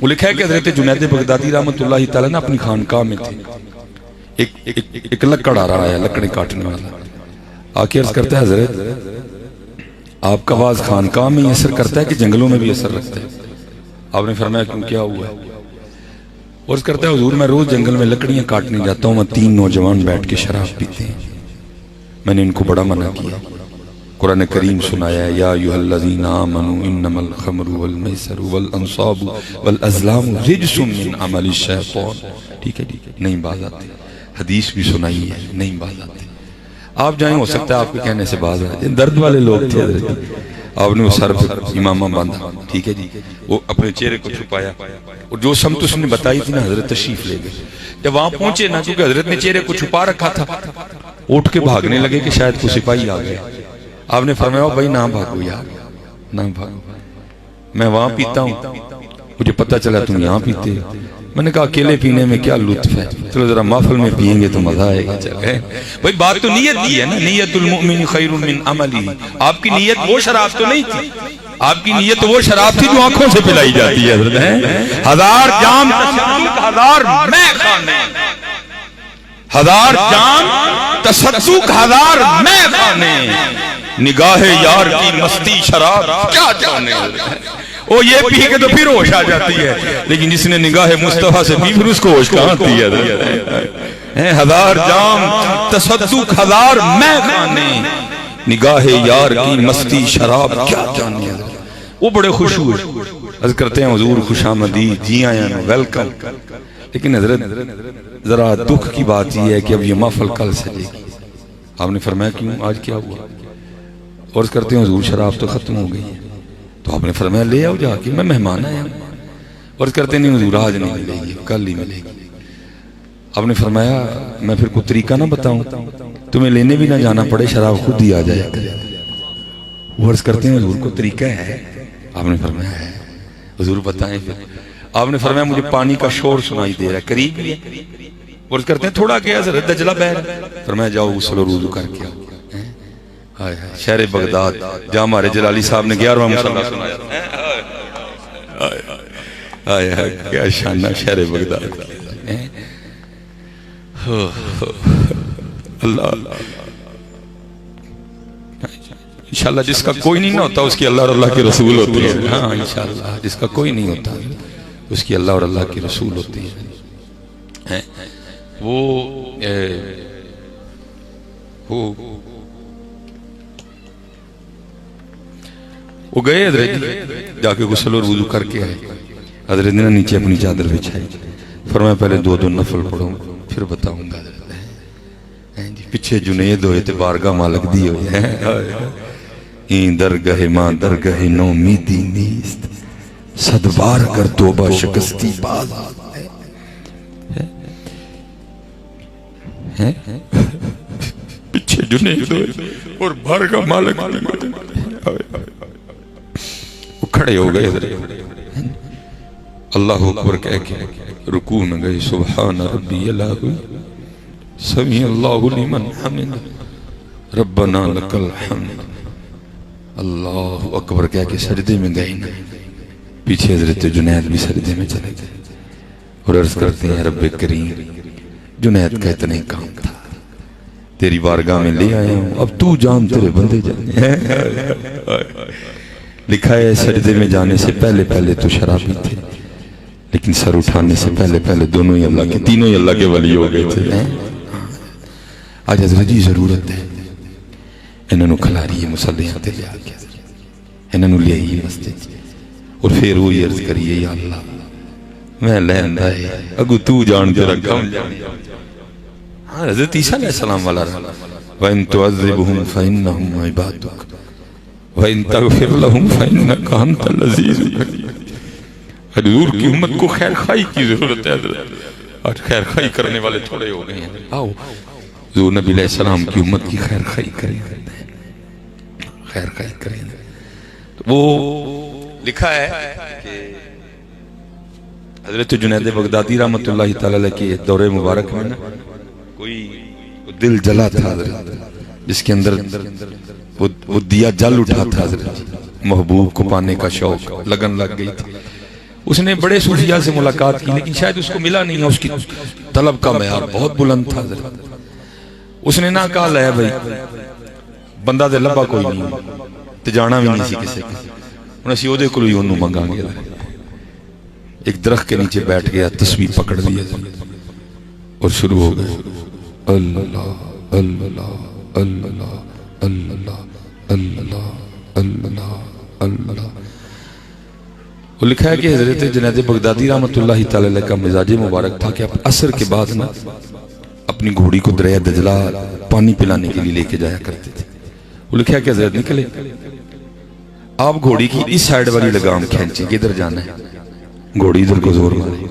وہ لکھا ہے کہ حضرت جنید بغدادی رحمۃ اللہ تعالیٰ نے اپنی خانقاہ میں تھے، ایک لکڑ آ رہا ہے، لکڑیں کاٹنے والا، آ کے عرض کرتا ہے حضرت آپ کا واز خانقاہ میں ہی اثر کرتا ہے کہ جنگلوں میں بھی اثر رکھتا ہے؟ آپ نے فرمایا کیوں، کیا ہوا ہے؟ عرض کرتا ہے حضور میں روز جنگل میں لکڑیاں کاٹنے جاتا ہوں، میں 3 نوجوان بیٹھ کے شراب پیتے ہیں، میں نے ان کو بڑا منع کیا، قرآن کریم سنایا ہے یا ایھا الذین آمنوا انما الخمر والمیسر والانصاب والازلام رجس من عمل الشیطان، ٹھیک ہے نہیں باز آتے، حدیث بھی سنائی ہے نہیں باز آتے، آپ جائیں ہو سکتا ہے آپ کے کہنے سے باز آئے، درد والے لوگ تھے حضرت، آپ نے وہ سر پر امامہ باندھا، ٹھیک ہے جی، وہ اپنے چہرے کو چھپایا، اور جو سمت اس نے بتائی تھی نا حضرت تشریف لے گئے، جب وہاں پہنچے نا کیونکہ حضرت نے چہرے کو چھپا رکھا تھا، اٹھ کے بھاگنے لگے کہ شاید کوئی سپاہی آ گئے، آپ نے فرمایا بھائی نہ بھاگو یار، نہ بھاگو، میں وہاں پیتا ہوں، مجھے پتہ چلا تم یہاں پیتے ہو، میں نے کہا اکیلے پینے میں کیا لطف ہے، چلو ذرا محفل میں پیئیں گے تو مزہ آئے گا، چلے بھائی بات تو نیت کی ہے نا، نیت المؤمن خیر من عملی، آپ کی نیت وہ شراب تو نہیں تھی، آپ کی نیت وہ شراب تھی جو آنکھوں سے پلائی جاتی ہے حضرت، ہزار جام تصدق ہزار میں خانے، ہزار جام تصدق ہزار میں خانے، نگاہ یار کی مستی شراب کیا جانے، وہ یہ پی کے تو پھر ہوش آ جاتی ہے، لیکن جس نے نگاہ مصطفیٰ سے پی پھر اس کو ہوش کہاں آتی ہے، ہزار جام تصدق ہزار میں خانے، نگاہ یار کی مستی شراب کیا جانے، وہ بڑے خوش ہوئے، عرض کرتے ہیں حضور خوش آمدید، جی آیا نا ویلکم، لیکن حضرت ذرا دکھ کی بات یہ ہے کہ اب یہ محفل کل سے لے گی، آپ نے فرمایا کیوں آج کیا ہوا، عرض کرتے ہیں حضور شراب تو ختم ہو گئی ہے، تو آپ نے فرمایا لے آؤ جا کے، میں مہمان آیا ہوں، عرض کرتے نہیں حضور آج نہیں ملے گی، کل ہی ملے گی، آپ نے فرمایا میں پھر کوئی طریقہ نہ بتاؤں، تمہیں لینے بھی نہ جانا پڑے، شراب خود ہی آ جائے گا، وہ عرض کرتے ہیں حضور کو طریقہ ہے، آپ نے فرمایا ہے، حضور بتائیں پھر، آپ نے فرمایا مجھے پانی کا شور سنائی دے رہا ہے، قریب ہی ہے، عرض کرتے ہیں تھوڑا کیا حضرت دجلہ بہہ رہا ہے، فرمایا جاؤ غسل و وضو کر کے آؤ، شہر بغداد جہاں ہمارے جلالی صاحب نے 11واں مصلی سنایا، کیا شانہ شہر بغداد، اللہ انشاءاللہ جس کا کوئی نہیں ہوتا اس کی اللہ اور اللہ کے رسول ہوتے ہیں، ہاں انشاءاللہ جس کا کوئی نہیں ہوتا اس کی اللہ اور اللہ کے رسول ہوتے ہیں، وہ گئے حضرت جا کے غسل اور وضو کر کے آئے، حضرت نے نیچے اپنی چادر بچھائی، فرمایا پہلے 2 نفل پڑھوں پھر بتاؤں گا، پیچھے جنید ہوئے تھے بارگاہ مالک دی ہوئے ہیں، این درگہ ماں درگہ نومیدی نیست، صد بار کر توبہ شکستی باز، پیچھے جنید ہوئے اور بارگاہ مالک دی ہوئے، وہ کھڑے ہو گئے حضرت، اللہ اکبر کہہ کے رکوع میں گئے، سبحان ربی العظیم سمیع اللہ لمن حمد ربنا لک الحمد، اللہ اکبر کہہ کے سجدے میں گئے، پیچھے حضرت جنید بھی سجدے میں چلے گئے، اور عرض کرتے ہیں رب کریم جنید کا اتنا ہی کام تھا، تیری بارگاہ میں لے آیا ہوں، اب تو جان تیرے بندے جانے، لکھا ہے سجدے میں جانے سے پہلے پہلے تو شرابی تھے، لیکن سر اٹھانے سے پہلے پہلے دونوں ہی اللہ کے، تینوں ہی اللہ کے ولی ہو گئے تھے، آج حضرت جی ضرورت ہے، انہوں نے کھلا رہی ہے مسلیاں تے لیا کے، انہوں نے لیا ہی مسجد، اور پھر وہی عرض کریے یا اللہ میں لین دائے اگو تو جان تیرا کم جان، حضرت عیسیٰ علیہ السلام والا رہا، وَإِن تُعَذِّبْهُمْ فَإِنَّهُمْ عِبَادُكَ وَإِن تَغْفِرْ لَهُمْ فَإِنَّكَ أَنْتَ الْعَزِيزُ الْحَكِيمُ، حضور کی امت کو خیر خواہی کی ضرورت ہے حضرت، آج خیر خواہی کرنے والے تھوڑے ہو گئے ہیں، آؤ حضور نبی علیہ السلام کی امت کی خیر خواہی کریں، خیر خواہی کریں، وہ لکھا ہے کہ حضرت جنید بغدادی رحمت اللہ تعالیٰ کے دور مبارک میں کوئی دل جلا تھا حضرت، جس کے اندر وہ دیا جل اٹھا تھا حضرت، محبوب کو پانے کا شوق لگن لگ گئی تھی، اس نے بڑے صوفیاء سے ملاقات کی لیکن شاید اس کو ملا نہیں ہے، اس کی طلب کا معیار بہت بلند تھا حضرت۔ اس نے نہ کہا لے بھائی بندہ دے لبا کوئی نہیں تے جانا بھی نہیں سی کسے انہیں سی او دے کلوئی انہوں منگا گیا، ایک درخت کے نیچے بیٹھ گیا، تسبیح پکڑ لیا اور شروع ہو گئے اللہ اللہ اللہ اللہ اللہ اللہ اللہ۔ وہ لکھا ہے کہ حضرت جنید بغدادی رحمت اللہ تعالی علیہ کا مزاج مبارک تھا کہ آپ عصر کے بعد نا اپنی گھوڑی کو دریا دجلہ پانی پلانے کے لیے لے کے جایا کرتے تھے۔ وہ لکھا ہے کہ حضرت نکلے، آپ گھوڑی کی اس سائیڈ والی لگام کھینچیں کہ ادھر جانا ہے، گھوڑی ادھر کو زور مارے،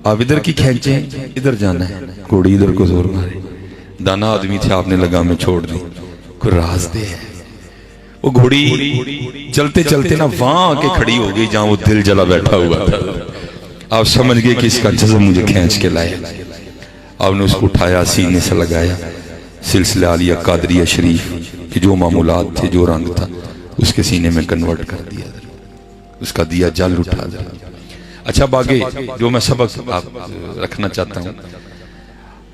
آپ ادھر کی کھینچیں ادھر جانا ہے، گھوڑی ادھر کو زور مارے۔ دانا آدمی تھے، آپ نے لگامیں چھوڑ دی، کوئی راز دے ہے۔ وہ گھوڑی چلتے چلتے نا وہاں آ کے کھڑی ہو گئی جہاں وہ دل جلا بیٹھا ہوا تھا۔ آپ سمجھ گئے کہ اس کا جذب مجھے کھینچ کے لائے۔ آپ نے اس کو اٹھایا، سینے سے لگایا، سلسلہ عالیہ قادریہ شریف کہ جو معمولات تھے، جو رنگ تھا، اس کے سینے میں کنورٹ کر دیا، اس کا دیا جل اٹھا دیا۔ اچھا باقی جو میں سبق آپ رکھنا چاہتا ہوں،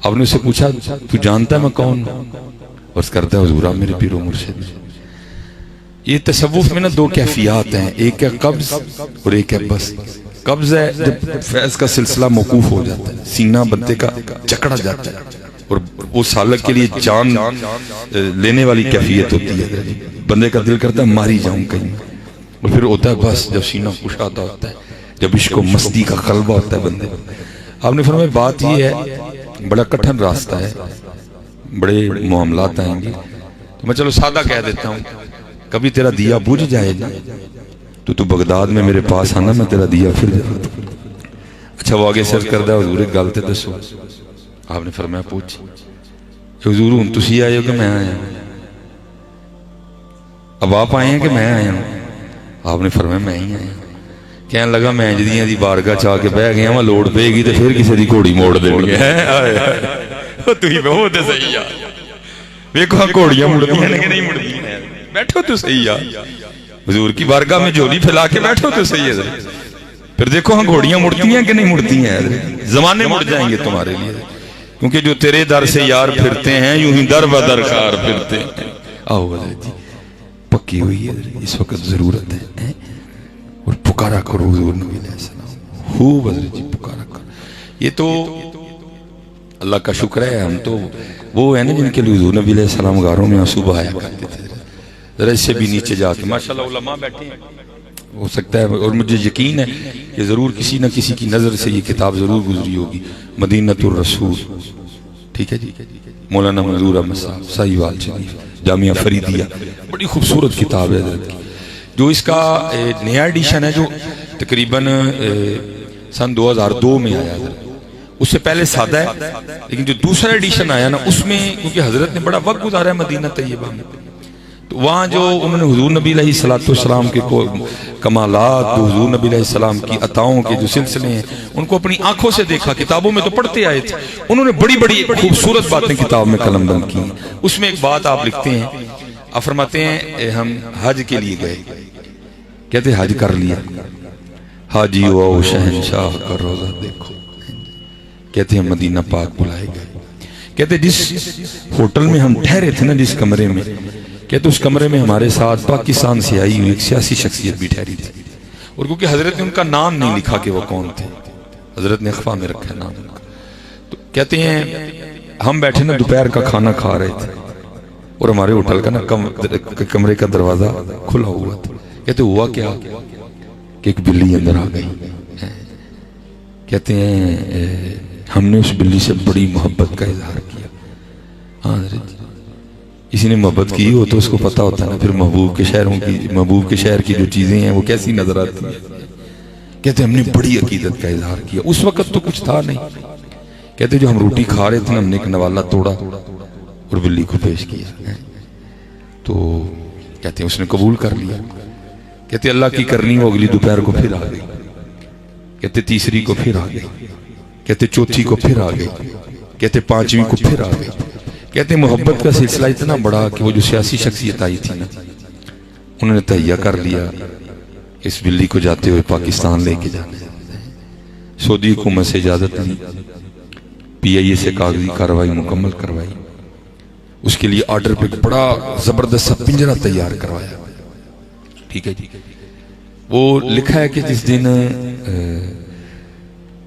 آپ نے اسے پوچھا تو جانتا ہے میں کون ہوں؟ اور کرتا ہے حضور آپ میرے پیر و مرشد۔ یہ تصوف میں نا دو کیفیات ہیں، ایک ہے قبض اور ایک ہے بس۔ قبض ہے جب فیض کا سلسلہ موقوف ہو جاتا ہے، سینہ بندے کا جکڑا جاتا ہے اور وہ سالک کے لیے جان لینے والی کیفیت ہوتی ہے، بندے کا دل کرتا ہے ماری جاؤں کہیں، اور پھر ہوتا ہے بس جب سینہ کشادہ ہوتا ہے، جب عشق و مستی کا غلبہ ہوتا ہے بندے۔ آپ نے فرمایا بات یہ ہے بڑا کٹھن راستہ ہے، بڑے معاملات آئیں گے، تو میں چلو سادہ کہہ دیتا ہوں، کبھی تیرا دیا بجھ جائے گا تو بغداد میں میرے پاس آنا، میں تیرا دیا پھر جاتا۔ اچھا وہ آگے سرچ کردہ حضور ایک گالتے دسو۔ آپ نے فرمایا پوچھ حضور ہوں تسی آئے ہو کہ میں آیا ہوں؟ اب آپ آئے ہیں کہ میں آیا ہوں؟ آپ نے فرمایا میں ہی آیا ہوں۔ کہنے لگا میں جدیاں دی بارگاہ چاہ کے بہ گیا وہاں لوڑ پے گی تو پھر کسی دی گھوڑی موڑ دیں گے۔ تو ہی بہت صحیح ہے، ویکو ہاں گھوڑیاں مڑتی ہیں کہ نہیں مڑتی ہیں، بیٹھو تو صحیح ہے، حضور کی بارگاہ میں جھولی پھیلا کے بیٹھو تو صحیح ہے، پھر دیکھو ہاں گھوڑیاں مڑتی ہیں کہ نہیں مڑتی ہیں، زمانے مڑ جائیں گے تمہارے لیے، کیونکہ جو تیرے در سے یار پھرتے ہیں یوں ہی در بدر خار پھرتے ہیں۔ آؤ حضرت جی پکی ہوئی ہے، اس وقت ضرورت ہے اور پکارا کرو حضور نبی علیہ السلام، خوب حضرت جی پکارا کرو۔ یہ تو اللہ کا شکر ہے، ہم تو وہ ہے نا جن کے لیے حضور نبی علیہ السلام غاروں میں آنسو بہایا کرتے تھے، ذرا اس سے بھی نیچے جا کے ماشاءاللہ علماء بیٹھے ہیں، ہو سکتا ہے اور مجھے یقین ہے کہ ضرور کسی نہ کسی کی نظر سے یہ کتاب ضرور گزری ہوگی، مدینۃ الرسول، ٹھیک ہے جی، مولانا منظور احمد صاحب ساہیوال شریف جامعہ فریدیہ، بڑی خوبصورت کتاب ہے حضرت کی، جو اس کا نیا ایڈیشن ہے جو تقریباً سن 2002 میں آیا حضرت، اس سے پہلے سادہ ہے، لیکن جو دوسرا ایڈیشن آیا نا اس میں کیونکہ حضرت نے بڑا وقت گزارا ہے مدینہ طیبہ میں، تو وہاں جو انہوں نے حضور نبی علیہ السلام کے کمالات، حضور نبی علیہ السلام کی عطاؤں کے جو سلسلے ہیں ان کو اپنی آنکھوں سے دیکھا، کتابوں میں تو پڑھتے آئے تھے، انہوں نے بڑی بڑی خوبصورت باتیں کتاب میں قلم بند کی۔ اس میں ایک بات آپ لکھتے ہیں، آپ فرماتے ہیں ہم حج کے لیے گئے، کہتے حج کر لیا، حاجی آؤ شہنشاہ کا روزہ دیکھو، کہتے ہیں مدینہ پاک بلائے گئے، کہتے جس ہوٹل میں ہم ٹھہرے تھے نا جس کمرے میں، کہتے اس کمرے میں ہمارے ساتھ پاکستان سے آئی ہوئی ایک سیاسی شخصیت بھی ٹھہری تھی، اور کیونکہ حضرت نے ان کا نام نہیں لکھا کہ وہ کون تھے، حضرت نے اخفا میں رکھا نام ان کا، تو کہتے ہیں ہم بیٹھے نا دوپہر کا کھانا کھا رہے تھے اور ہمارے ہوٹل کا نا کمرے کا دروازہ کھلا ہوا تھا، کہتے ہوا کیا کہ ایک بلی اندر آ گئی، کہتے ہیں ہم نے اس بلی سے بڑی محبت کا اظہار کیا، ہاں حضرت کسی نے محبت کی ہو تو اس کو پتا ہوتا ہے نا پھر محبوب کے شہر کی جو چیزیں ہیں وہ کیسی نظر آتی ہیں، کہتے ہم نے بڑی عقیدت کا اظہار کیا، اس وقت تو کچھ تھا نہیں، کہتے جو ہم روٹی کھا رہے تھے ہم نے ایک نوالہ توڑا اور بلی کو پیش کیا، تو کہتے ہیں اس نے قبول کر لیا، کہتے اللہ کی کرنی وہ اگلی دوپہر کو پھر آ گئی، کہتے تیسری کو پھر آ گئی، کہتے چوتھی کو پھر آ گئی، کہتے پانچویں کو پھر آ گئی، کہتے ہیں محبت کا سلسلہ اتنا بڑا کہ وہ جو سیاسی شخصیت آئی تھی نا انہوں نے تہیہ کر لیا اس بلی کو جاتے ہوئے پاکستان لے کے جانا ہے، سعودی حکومت سے اجازت لی، پی آئی اے سے کاغذی کارروائی مکمل کروائی، اس کے لیے آرڈر پہ بڑا زبردست سا پنجرہ تیار کروایا، ٹھیک ہے جی۔ وہ لکھا ہے کہ جس دن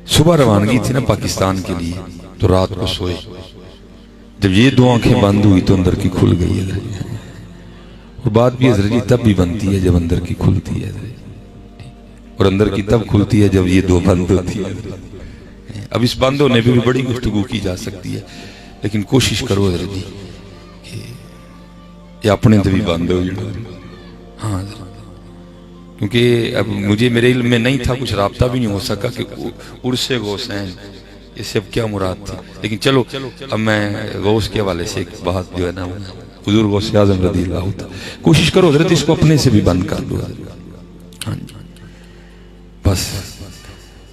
صبح روانگی تھی نا پاکستان کے لیے، تو رات کو سوئے، جب یہ دو آنکھیں بند ہوئی تو اندر کی کھل گئی ہے، اور بات بھی حضرت جی تب بھی بنتی ہے جب اندر کی کھلتی ہے، اور اندر کی تب کھلتی ہے جب یہ دو بند ہوتی ہے۔ اب اس بند ہونے پہ بھی بڑی گفتگو کی جا سکتی ہے، لیکن کوشش کرو حضرت جی یہ اپنے تو بھی بند ہو جائے۔ ہاں کیونکہ اب مجھے میرے علم میں نہیں تھا، کچھ رابطہ بھی نہیں ہو سکا کہ عرس غوثین یہ سب کیا مراد تھی، لیکن چلو اب میں غوث کے حوالے سے ایک بات جو ہے نا حضور غوث اعظم رضی اللہ تعالیٰ، کوشش کرو حضرت اس کو اپنے سے بھی بند کر دو۔ ہاں بس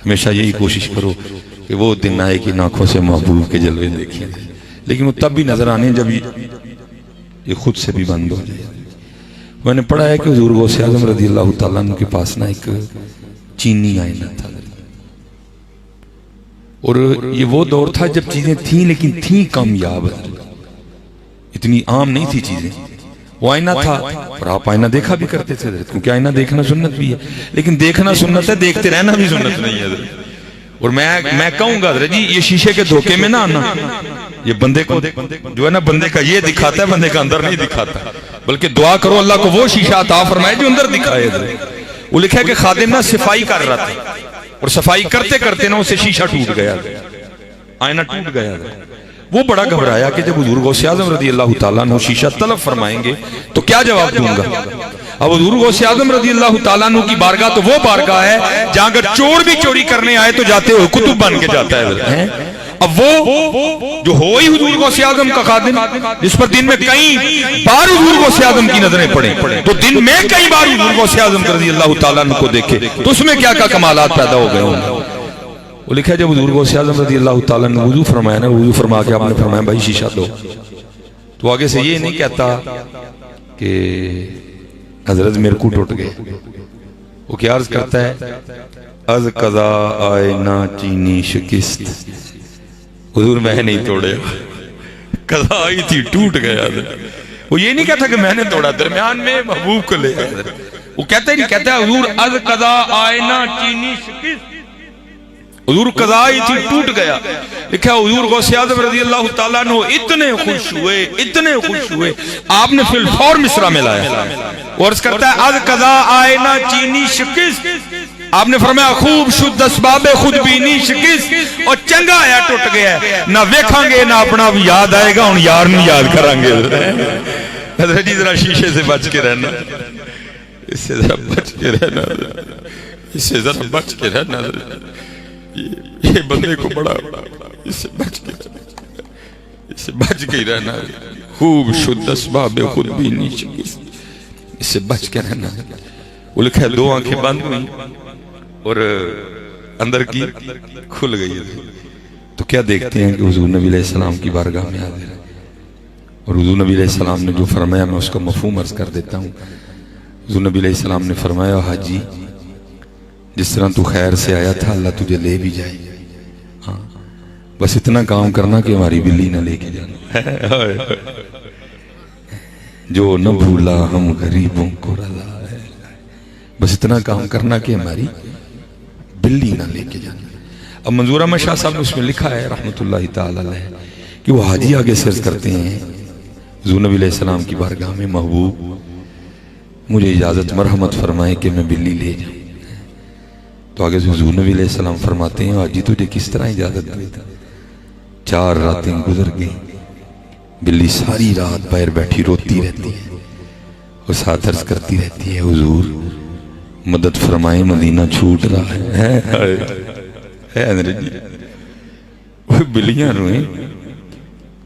ہمیشہ یہی کوشش کرو کہ وہ دن آئے کہ آنکھوں سے محبوب کے جلوے دیکھیں، لیکن وہ تب بھی نظر آنے جب یہ خود سے بھی بند ہو جائے۔ میں نے پڑھا ہے کہ حضور غوث اعظم رضی اللہ تعالیٰ عنہ کے پاس نا ایک چینی آئینہ تھا، اور یہ وہ دور تھا جب چیزیں تھیں لیکن تھیں کامیاب، اتنی عام نہیں تھی چیزیں۔ وہ آئینہ تھا اور آپ آئینہ دیکھا بھی کرتے تھے حضرت، کیونکہ آئینہ دیکھنا سنت بھی ہے، لیکن دیکھنا سنت ہے، دیکھتے رہنا بھی سنت نہیں ہے حضرت۔ اور میں کہوں گا حضرت جی یہ شیشے کے دھوکے میں نہ آنا، یہ بندے کو جو ہے نا بندے کا یہ دکھاتا ہے، بندے کا اندر نہیں دکھاتا، بلکہ دعا کرو اللہ کو وہ شیشہ عطا فرمائے جو اندر دکھائے حضرت۔ وہ لکھا ہے کہ خادم نا صفائی کر رہا تھا، اور صفائی کرتے کرتے نا اسے شیشہ ٹوٹ گیا، آئینہ ٹوٹ گیا۔ وہ بڑا گھبرایا کہ جب حضور غوث اعظم رضی اللہ تعالیٰ عنہ شیشہ طلب فرمائیں گے تو کیا جواب دوں گا۔ اب حضور غوث اعظم رضی اللہ تعالیٰ عنہ کی بارگاہ تو وہ بارگاہ ہے جہاں اگر چور بھی چوری کرنے آئے تو جاتے ہوئے کتب بن کے جاتا ہے۔ اب وہ جو ہوئی حضور غوث اعظم کا خادم، جس پر دن میں کئی بار حضور غوث اعظم کی نظریں پڑیں، تو دن میں کئی بار حضور غوث اعظم رضی اللہ تعالیٰ عنہ کو دیکھے تو اس میں کیا کمالات پیدا ہو گئے ہوں۔ وہ لکھا ہے جب حضور غوث اعظم رضی اللہ تعالیٰ نے وضو فرمایا نا، وضو فرما کے آپ نے فرمایا بھائی شیشہ دو، تو آگے سے یہ نہیں کہتا کہ حضرت میرے کو ٹوٹ گئے، وہ کیا عرض کرتا ہے از قضا آئینہ چینی شکست، حضور میں نہیں توڑے، قضا آئی تھی ٹوٹ گیا۔ وہ یہ نہیں کہتا کہ میں نے توڑا، درمیان میں محبوب کو لے گیا، وہ کہتا ہی نہیں، کہتا ہے حضور از قضا آئینہ چینی شکست، حضور قضا آئی تھی ٹوٹ گیا۔ لکھا حضور غوث اعظم رضی اللہ تعالیٰ عنہ اتنے خوش ہوئے آپ نے فی الفور مصرع میں لایا، اور اس کرتا ہے از قضا آئینہ چینی شکست، آپ نے فرمایا خوب شد اسباب خود بینی شکست، اور چنگا آیا ٹوٹ گیا ہے، نہ ویکھاں گے نہ اپنا بھی یاد آئے گا، ان یار نہیں یاد کریں گے۔ حضرت جی ذرا شیشے سے بچ کے رہنا، اس سے ذرا بچ کے رہنا، اس سے ذرا بچ کے رہنا، یہ بندے کو بڑا اس سے بچ کے رہنا، اس سے بچ کے رہنا، خوب شد اسباب خود بینی شکست، اس سے بچ کے رہنا۔ وہ لکھا ہے دو آنکھیں بند ہوئی اور اندر کی کھل گئی، تو کیا دیکھتے ہیں کہ حضور نبی علیہ السلام کی بارگاہ میں حاضر ہے، اور حضور نبی علیہ السلام نے جو فرمایا میں اس کا مفہوم عرض کر دیتا ہوں۔ حضور نبی علیہ السلام نے فرمایا حاجی جس طرح تو خیر سے آیا تھا اللہ تجھے لے بھی جائے، ہاں بس اتنا کام کرنا کہ ہماری بلی نہ لے کے جانا، جو نہ بھولا ہم غریبوں کو رضا ہے، بس اتنا کام کرنا کہ ہماری بلی نہ لے کے جانا۔ اب منظور احمد شاہ صاحب نے اس میں لکھا ہے رحمت اللہ تعالی علیہ کہ وہ حاجی آگے سے عرض کرتے ہیں حضور نبی علیہ السلام کی بارگاہ میں محبوب مجھے اجازت مرحمت فرمائے کہ میں بلی لے جاؤں، تو آگے سے حضور نبی علیہ السلام فرماتے ہیں حاجی تجھے کس طرح اجازت دیتا، 4 راتیں گزر گئی، بلی ساری رات باہر بیٹھی روتی رہتی ہے، وہ ساتھ عرض کرتی رہتی ہے حضور مدد فرمائے مدینہ چھوٹ رہا ہے۔ حضرت جی وہ بلیاں روئیں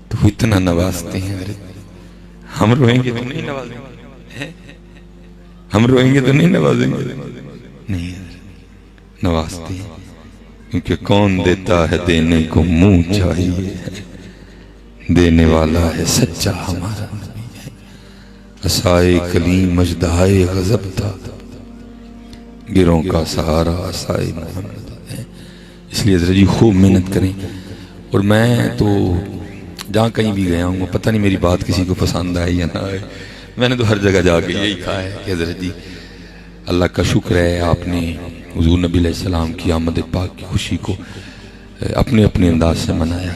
تو اتنا نوازتے ہیں، حضرت ہم روئیں گے تو نہیں نوازیں گے، ہم روئیں گے تو نہیں نوازیں گے، نہیں نوازتے ہیں، کیونکہ کون دیتا ہے دینے کو منہ چاہیے، دینے والا ہے سچا ہمارا نبی ہے، عصائے کلیم اژدہائے غضب تھا، گروں کا سہارا عصائے محمد ہے۔ اس لیے حضرت جی خوب محنت کریں. اور میں تو جہاں کہیں بھی گیا ہوں پتہ نہیں میری بات کسی کو پسند آئے یا نہ آئے, میں نے تو ہر جگہ جا کے یہی کہا ہے کہ حضرت جی اللہ کا شکر ہے آپ نے حضور نبی علیہ السلام کی آمد پاک کی خوشی کو اپنے اپنے انداز سے منایا,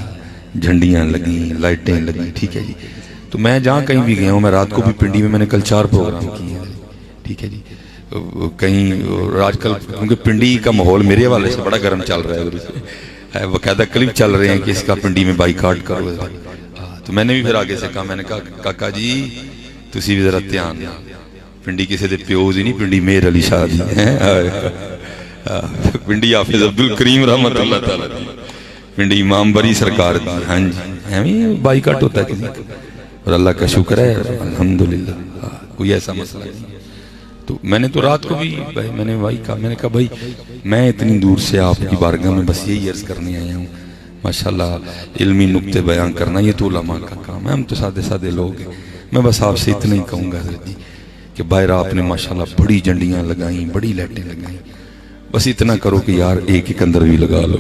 جھنڈیاں لگیں, لائٹیں لگیں, ٹھیک ہے جی. تو میں جہاں کہیں بھی گیا ہوں, میں رات کو بھی پنڈی میں نے کل 4 پروگرام کیے ہیں, ٹھیک ہے جی. کہیں آج کل کیونکہ پنڈی کا ماحول میرے حوالے سے بڑا گرم چل رہا ہے, باقاعدہ کلپ چل رہے ہیں کہ اس کا پنڈی میں بائیکاٹ کرو. تو میں نے بھی پھر آگے سے کہا, میں نے کہا کاکا جی تسی بھی ذرا دھیان, پنڈی کسی دے پیوز ہی نہیں, پنڈی میر علی شاہ جی پنڈی حافظ عبدالکریم رحمت اللہ تعالی, پنڈی امام بری سرکار دی. ہاں جی ہمیں بائیکاٹ ہوتا ہے کسی کا, اور اللہ کا شکر ہے الحمدللہ کوئی ایسا مسئلہ نہیں. تو میں نے تو رات کو بھی میں نے کہا, میں نے کہا بھائی میں اتنی دور سے آپ کی بارگاہ میں بس یہی عرض کرنے آیا ہوں, ماشاءاللہ علمی نکتے بیان کرنا یہ تو علماء کا کام ہے, ہم تو سادے سادے لوگ ہیں. میں بس آپ سے اتنا ہی کہوں گا حضرت جی کہ باہر آپ نے ماشاءاللہ بڑی جھنڈیاں لگائیں, بڑی لائٹیں لگائیں, بس اتنا کرو کہ یار ایک اندر بھی لگا لو